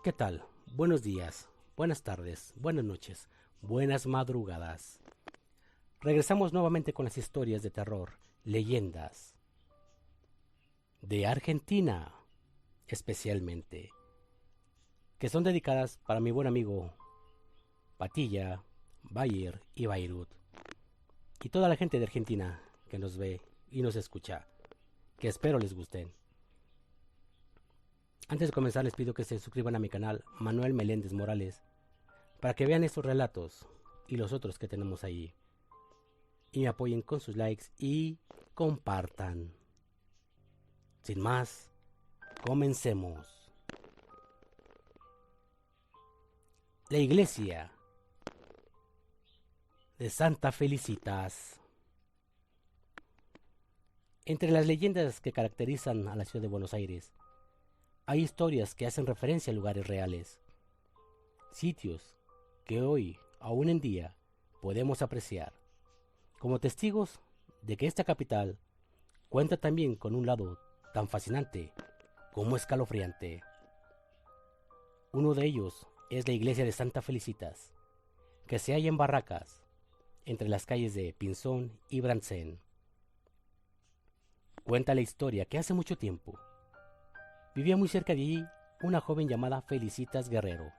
¿Qué tal? Buenos días, buenas tardes, buenas noches, buenas madrugadas. Regresamos nuevamente con las historias de terror, leyendas de Argentina, especialmente, que son dedicadas para mi buen amigo Patilla, Bayer y Bayrut, y toda la gente de Argentina que nos ve y nos escucha, que espero les gusten. Antes de comenzar les pido que se suscriban a mi canal Manuel Meléndez Morales para que vean estos relatos y los otros que tenemos ahí. Y me apoyen con sus likes y compartan. Sin más, comencemos. La iglesia de Santa Felicitas. Entre las leyendas que caracterizan a la ciudad de Buenos Aires, hay historias que hacen referencia a lugares reales, sitios que hoy, aún en día, podemos apreciar como testigos de que esta capital cuenta también con un lado tan fascinante como escalofriante. Uno de ellos es la iglesia de Santa Felicitas, que se halla en Barracas, entre las calles de Pinzón y Bransen. Cuenta la historia que hace mucho tiempo vivía muy cerca de allí una joven llamada Felicitas Guerrero,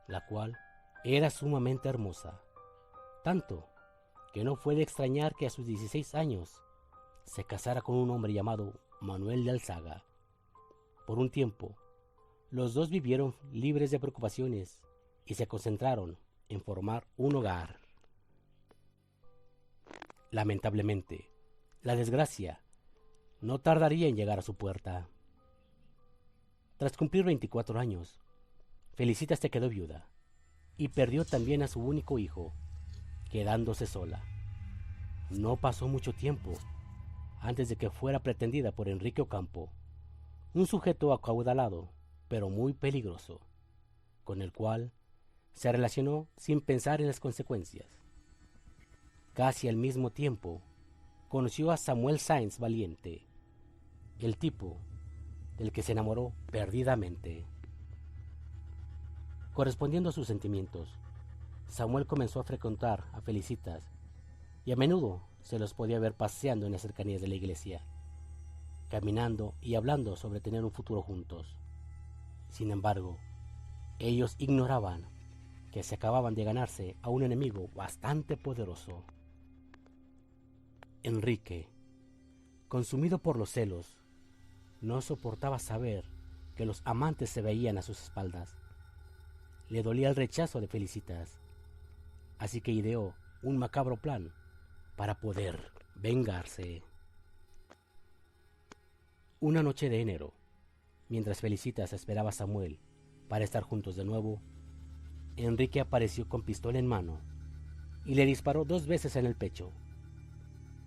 la cual era sumamente hermosa, tanto que no fue de extrañar que a sus 16 años se casara con un hombre llamado Manuel de Alzaga. Por un tiempo, los dos vivieron libres de preocupaciones y se concentraron en formar un hogar. Lamentablemente, la desgracia no tardaría en llegar a su puerta. Tras cumplir 24 años, Felicitas se quedó viuda y perdió también a su único hijo, quedándose sola. No pasó mucho tiempo antes de que fuera pretendida por Enrique Ocampo, un sujeto acaudalado pero muy peligroso, con el cual se relacionó sin pensar en las consecuencias. Casi al mismo tiempo, conoció a Samuel Sáenz Valiente, el tipo del que se enamoró perdidamente. Correspondiendo a sus sentimientos, Samuel comenzó a frecuentar a Felicitas y a menudo se los podía ver paseando en las cercanías de la iglesia, caminando y hablando sobre tener un futuro juntos. Sin embargo, ellos ignoraban que se acababan de ganarse a un enemigo bastante poderoso. Enrique, consumido por los celos, no soportaba saber que los amantes se veían a sus espaldas. Le dolía el rechazo de Felicitas, así que ideó un macabro plan para poder vengarse. Una noche de enero, mientras Felicitas esperaba a Samuel para estar juntos de nuevo, Enrique apareció con pistola en mano y le disparó 2 veces en el pecho,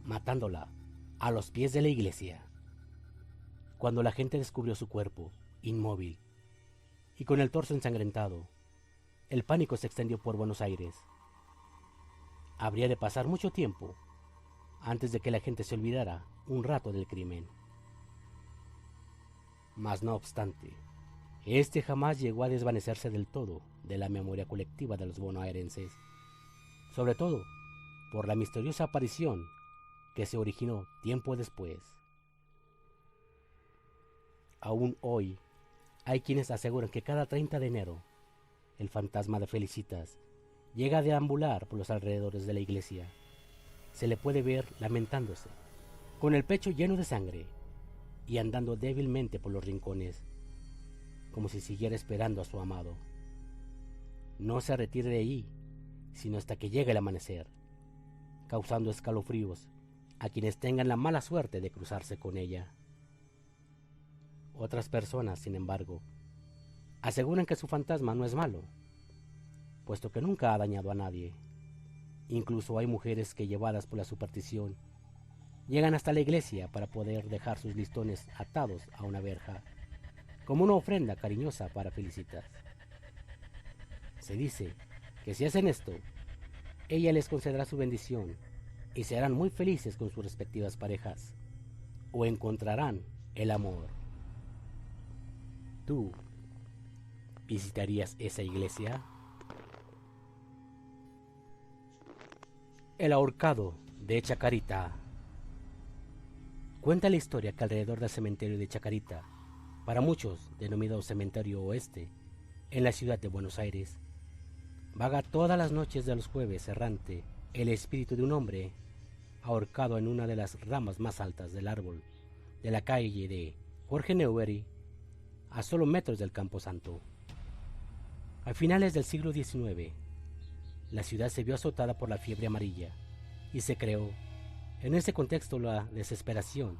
matándola a los pies de la iglesia. Cuando la gente descubrió su cuerpo, inmóvil y con el torso ensangrentado, el pánico se extendió por Buenos Aires. Habría de pasar mucho tiempo antes de que la gente se olvidara un rato del crimen. Mas no obstante, este jamás llegó a desvanecerse del todo de la memoria colectiva de los bonaerenses, sobre todo por la misteriosa aparición que se originó tiempo después. Aún hoy, hay quienes aseguran que cada 30 de enero, el fantasma de Felicitas llega a deambular por los alrededores de la iglesia. Se le puede ver lamentándose, con el pecho lleno de sangre y andando débilmente por los rincones, como si siguiera esperando a su amado. No se retire de ahí, sino hasta que llegue el amanecer, causando escalofríos a quienes tengan la mala suerte de cruzarse con ella. Otras personas, sin embargo, aseguran que su fantasma no es malo, puesto que nunca ha dañado a nadie. Incluso hay mujeres que, llevadas por la superstición, llegan hasta la iglesia para poder dejar sus listones atados a una verja, como una ofrenda cariñosa para Felicitas. Se dice que si hacen esto, ella les concederá su bendición y serán muy felices con sus respectivas parejas, o encontrarán el amor. ¿Tú ¿Visitarías esa iglesia? El ahorcado de Chacarita. Cuenta la historia que alrededor del cementerio de Chacarita, para muchos denominado Cementerio Oeste, en la ciudad de Buenos Aires, vaga todas las noches de los jueves errante el espíritu de un hombre ahorcado en una de las ramas más altas del árbol de la calle de Jorge Newbery, a solo metros del Camposanto. A finales del siglo XIX, la ciudad se vio azotada por la fiebre amarilla y se creó, en ese contexto, la desesperación,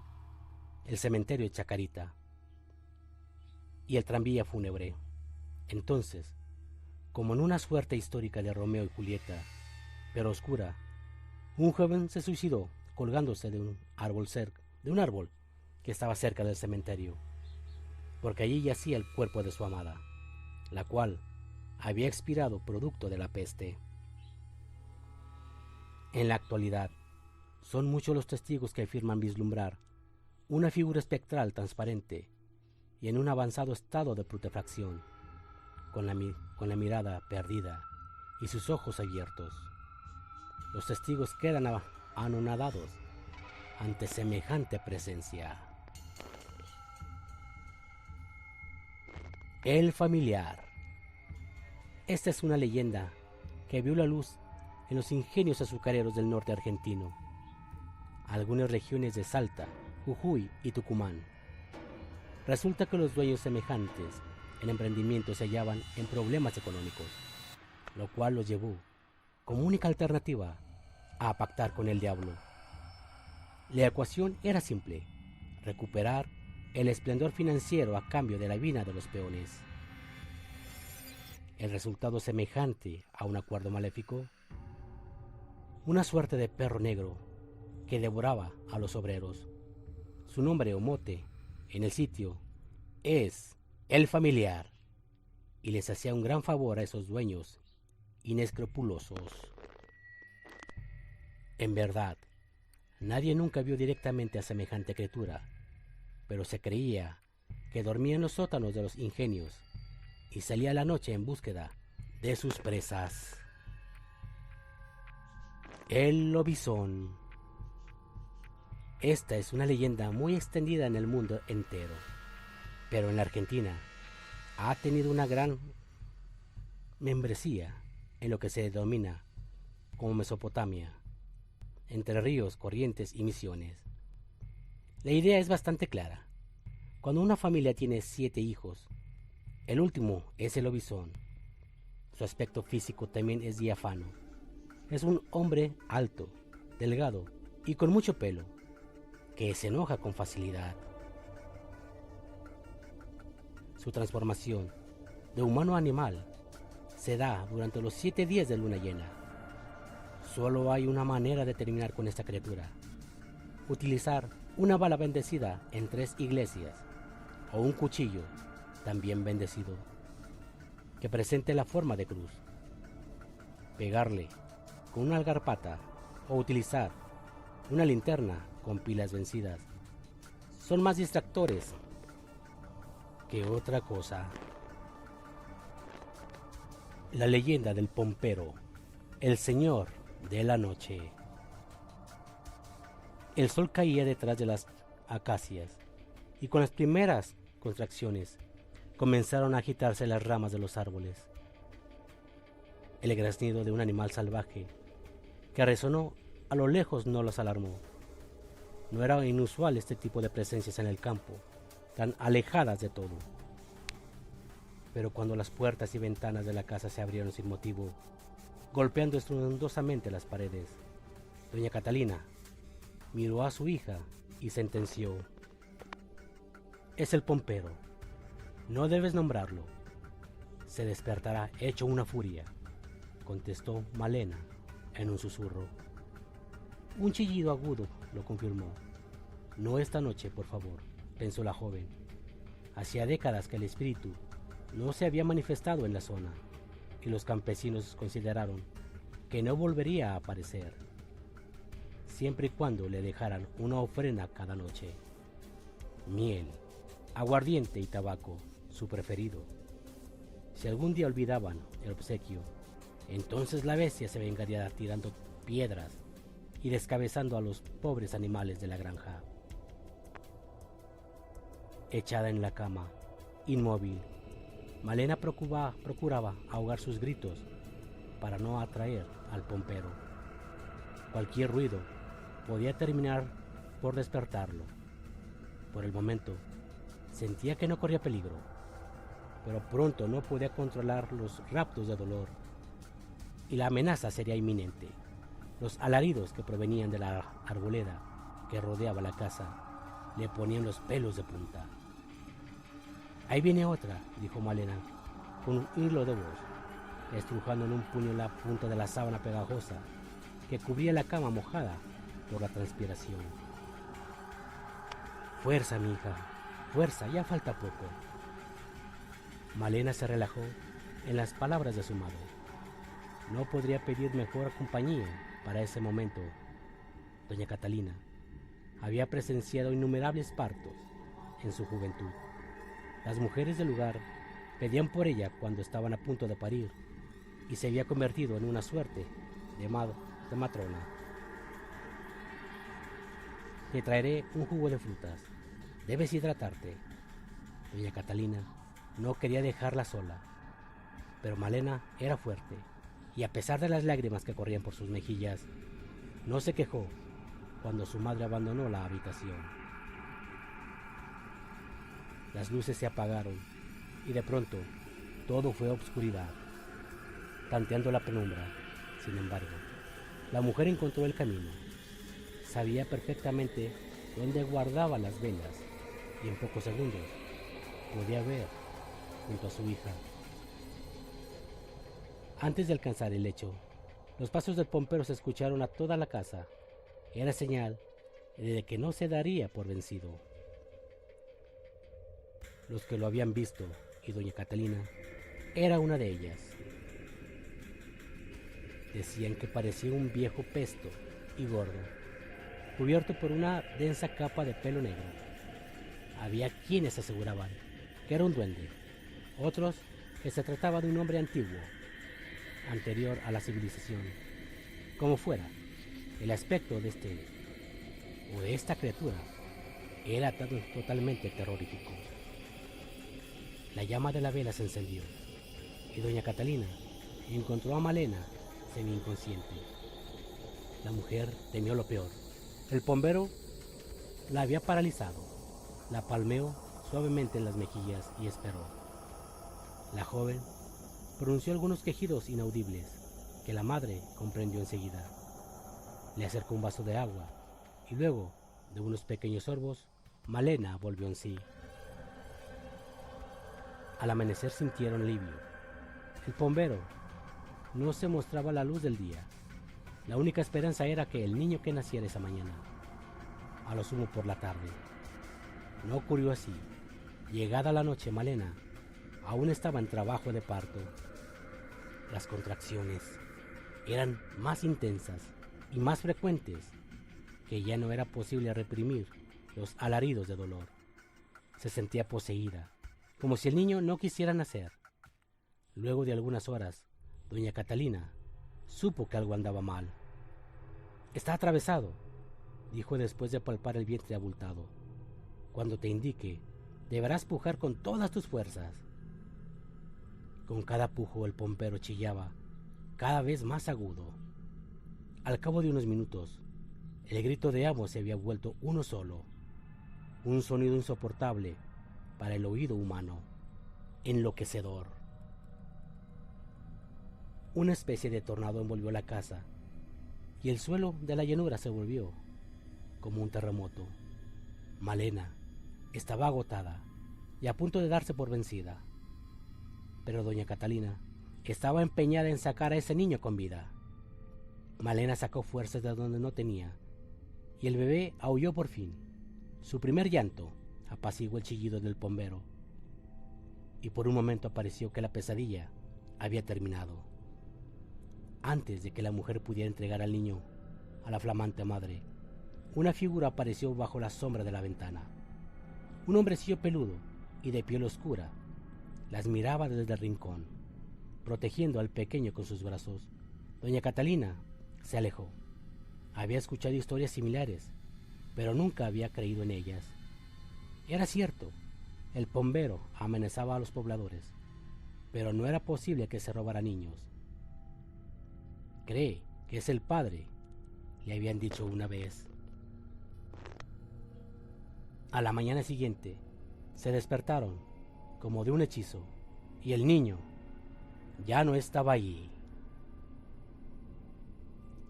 el cementerio de Chacarita y el tranvía fúnebre. Entonces, como en una suerte histórica de Romeo y Julieta, pero oscura, un joven se suicidó colgándose de un árbol que estaba cerca del cementerio, porque allí yacía el cuerpo de su amada, la cual había expirado producto de la peste. En la actualidad, son muchos los testigos que afirman vislumbrar una figura espectral transparente y en un avanzado estado de putrefacción, con la mirada perdida y sus ojos abiertos. Los testigos quedan anonadados ante semejante presencia. El familiar. Esta es una leyenda que vio la luz en los ingenios azucareros del norte argentino, algunas regiones de Salta, Jujuy y Tucumán. Resulta que los dueños semejantes en emprendimiento se hallaban en problemas económicos, lo cual los llevó, como única alternativa, a pactar con el diablo. La ecuación era simple: recuperar el esplendor financiero a cambio de la vida de los peones. El resultado semejante a un acuerdo maléfico: una suerte de perro negro que devoraba a los obreros. Su nombre o mote en el sitio es el familiar, y les hacía un gran favor a esos dueños inescrupulosos. En verdad, nadie nunca vio directamente a semejante criatura, pero se creía que dormía en los sótanos de los ingenios y salía a la noche en búsqueda de sus presas. El lobizón. Esta es una leyenda muy extendida en el mundo entero, pero en la Argentina ha tenido una gran membresía en lo que se denomina como Mesopotamia, Entre Ríos, Corrientes y Misiones. La idea es bastante clara. Cuando una familia tiene 7 hijos, el último es el lobizón. Su aspecto físico también es diáfano. Es un hombre alto, delgado y con mucho pelo, que se enoja con facilidad. Su transformación de humano a animal se da durante los 7 días de luna llena. Solo hay una manera de terminar con esta criatura: utilizar una bala bendecida en 3 iglesias o un cuchillo también bendecido que presente la forma de cruz, pegarle con una algarpata o utilizar una linterna con pilas vencidas. Son más distractores que otra cosa. La leyenda del pompero, el señor de la noche. El sol caía detrás de las acacias y con las primeras contracciones comenzaron a agitarse las ramas de los árboles. El graznido de un animal salvaje que resonó a lo lejos no los alarmó. No era inusual este tipo de presencias en el campo, tan alejadas de todo. Pero cuando las puertas y ventanas de la casa se abrieron sin motivo, golpeando estruendosamente las paredes, doña Catalina miró a su hija y sentenció: «Es el pompero. No debes nombrarlo. Se despertará hecho una furia», contestó Malena en un susurro. Un chillido agudo lo confirmó. «No esta noche, por favor», pensó la joven. Hacía décadas que el espíritu no se había manifestado en la zona, y los campesinos consideraron que no volvería a aparecer, siempre y cuando le dejaran una ofrenda cada noche: miel, aguardiente y tabaco, su preferido. Si algún día olvidaban el obsequio, entonces la bestia se vengaría tirando piedras y descabezando a los pobres animales de la granja. Echada en la cama, inmóvil, Malena procuraba ahogar sus gritos para no atraer al pompero. Cualquier ruido podía terminar por despertarlo. Por el momento, sentía que no corría peligro, pero pronto no podía controlar los raptos de dolor y la amenaza sería inminente. Los alaridos que provenían de la arboleda que rodeaba la casa le ponían los pelos de punta. «Ahí viene otra», dijo Malena, con un hilo de voz, estrujando en un puño la punta de la sábana pegajosa que cubría la cama mojada por la transpiración. «Fuerza, mi hija, fuerza, ya falta poco». Malena se relajó en las palabras de su madre. No podría pedir mejor compañía para ese momento. Doña Catalina había presenciado innumerables partos en su juventud. Las mujeres del lugar pedían por ella cuando estaban a punto de parir y se había convertido en una suerte de matrona. «Te traeré un jugo de frutas. Debes hidratarte». Doña Catalina no quería dejarla sola, pero Malena era fuerte y a pesar de las lágrimas que corrían por sus mejillas, no se quejó cuando su madre abandonó la habitación. Las luces se apagaron y de pronto todo fue obscuridad. Tanteando la penumbra, sin embargo, la mujer encontró el camino. Sabía perfectamente dónde guardaba las velas y en pocos segundos podía ver junto a su hija. Antes de alcanzar el lecho, los pasos del pompero se escucharon a toda la casa. Era señal de que no se daría por vencido. Los que lo habían visto, y doña Catalina era una de ellas, decían que parecía un viejo pesto y gordo, cubierto por una densa capa de pelo negro. Había quienes aseguraban que era un duende, otros que se trataba de un hombre antiguo, anterior a la civilización. Como fuera, el aspecto de este o de esta criatura era totalmente terrorífico. La llama de la vela se encendió y doña Catalina encontró a Malena semi-inconsciente. La mujer temió lo peor. El pombero la había paralizado. La palmeó suavemente en las mejillas y esperó. La joven pronunció algunos quejidos inaudibles que la madre comprendió enseguida. Le acercó un vaso de agua y luego, de unos pequeños sorbos, Malena volvió en sí. Al amanecer sintieron alivio. El pombero no se mostraba a la luz del día. La única esperanza era que el niño que naciera esa mañana, a lo sumo por la tarde. No ocurrió así. Llegada la noche, Malena aún estaba en trabajo de parto. Las contracciones eran más intensas y más frecuentes, que ya no era posible reprimir los alaridos de dolor. Se sentía poseída, como si el niño no quisiera nacer. Luego de algunas horas, doña Catalina supo que algo andaba mal. «Está atravesado», dijo después de palpar el vientre abultado. «Cuando te indique, deberás pujar con todas tus fuerzas». Con cada pujo el pompero chillaba, cada vez más agudo. Al cabo de unos minutos, el grito de ambos se había vuelto uno solo, un sonido insoportable para el oído humano, enloquecedor. Una especie de tornado envolvió la casa y el suelo de la llanura se volvió como un terremoto. Malena estaba agotada y a punto de darse por vencida, pero doña Catalina estaba empeñada en sacar a ese niño con vida. Malena sacó fuerzas de donde no tenía y el bebé aulló por fin. Su primer llanto apaciguó el chillido del pombero y por un momento pareció que la pesadilla había terminado. Antes de que la mujer pudiera entregar al niño a la flamante madre, una figura apareció bajo la sombra de la ventana. Un hombrecillo peludo y de piel oscura, las miraba desde el rincón, protegiendo al pequeño con sus brazos. Doña Catalina se alejó. Había escuchado historias similares, pero nunca había creído en ellas. Era cierto, el pombero amenazaba a los pobladores, pero no era posible que se robara niños. Cree que es el padre, le habían dicho una vez. A la mañana siguiente, se despertaron como de un hechizo, y el niño ya no estaba allí.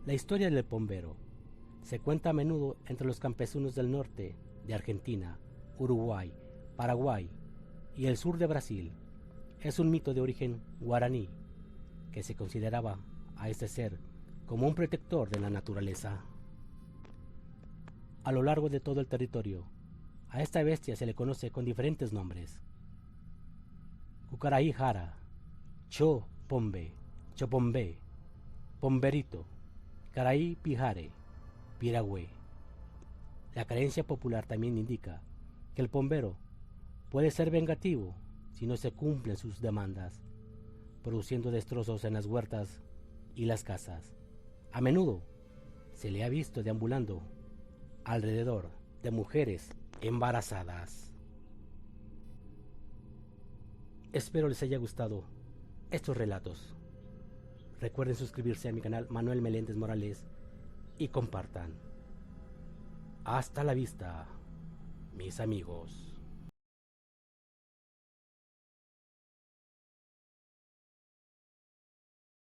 La historia del pombero se cuenta a menudo entre los campesinos del norte de Argentina, Uruguay, Paraguay y el sur de Brasil. Es un mito de origen guaraní que se consideraba a este ser como un protector de la naturaleza. A lo largo de todo el territorio, a esta bestia se le conoce con diferentes nombres: Cucaraí Jara, Cho Pombe, Chopombe, Pomberito, Caraí Pijare, Piragüe. La creencia popular también indica que el pombero puede ser vengativo si no se cumplen sus demandas, produciendo destrozos en las huertas y las casas. A menudo se le ha visto deambulando alrededor de mujeres embarazadas. Espero les haya gustado estos relatos. Recuerden suscribirse a mi canal Manuel Meléndez Morales y compartan. Hasta la vista, mis amigos.